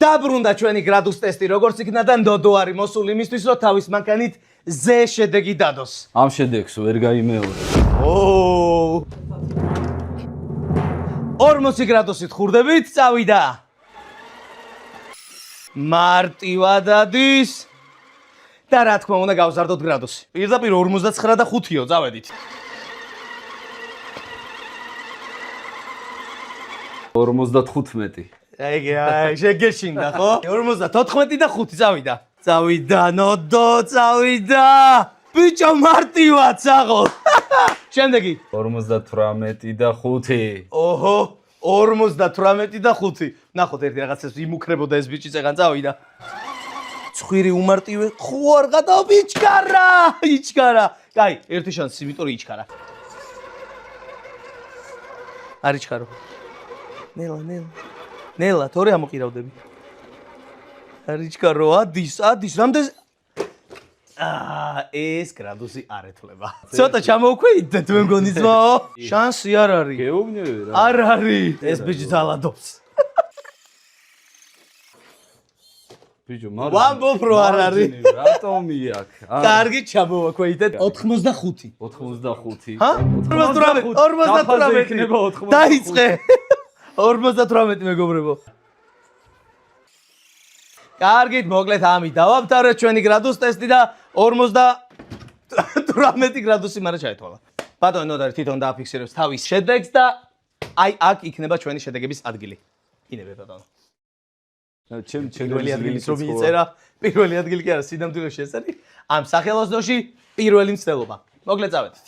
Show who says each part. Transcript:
Speaker 1: დაბრუნდა ჩვენი გრადუს ტესტი, როგორც იქნა და ნოდო არის მოსული იმისთვის, რომ თავის მანქანით ზე შედეგი დადოს.
Speaker 2: ამ შედეგს ვერ გაიმეორე.
Speaker 1: 40 გრადუსით ხურდებით, წავიდა. მარტივად ადის. და რა თქმა უნდა გავზარდოთ გრადუსი. პირდაპირ 59 და 5-იო, წავედით.
Speaker 2: 55.
Speaker 1: აი, შეგეშინდა, ხო? 54 და 5 წავიდა. წავიდა, ნოდო, წავიდა. ბიჭო, მარტივად საღო. შემდეგი.
Speaker 2: 58 და 5.
Speaker 1: ოჰო, 58 და 5. ნახოთ ერთი რაღაცას იმუქრებოდა ეს ბიჭი წეგან წავიდა. ცხვირი უმარტივე, ხო არ გადავა ბიჭკარა, იჩკარა. კაი, ერთი შანსი, იმიტომ რომ იჩკარა. არ იჩკარო. ნელა, თორე ამოყირავდები. არ იჩკარო, ადის, რამდენ ეს გრადუსი არ ეთვლება. ცოტა ჩამოვქვეითდეთ მე მგონი ძმაო. შანსი არ არის.
Speaker 2: გეუბნები რა.
Speaker 1: არ არის. ეს ბიჭი ძალადობს.
Speaker 2: ბიჭო,
Speaker 1: ვამბობ რო არ არის.
Speaker 2: რატომი აქ?
Speaker 1: კარგი ჩამოვქვეითდეთ 85.
Speaker 2: 85.
Speaker 1: ჰა? 58. დაიწყე. 58 მეგობრებო. კარგით, მოკლედ ამით დავამთავრეთ ჩვენი გრადუს ტესტი და 58 გრადუსი მარა ჩაეთვალა. ბატონო ნოდარი თვითონ დააფიქსირებს თავის შედეგს და აი აქ იქნება ჩვენი შედეგების ადგილი. ინებე ბატონო. პირველი ადგილი რომ მიწერა, პირველი ადგილი კი არა, სინამდვილეში ეს არის. ამ სახელოსნოში პირველი მცდელობა. მოკლედ წავედით.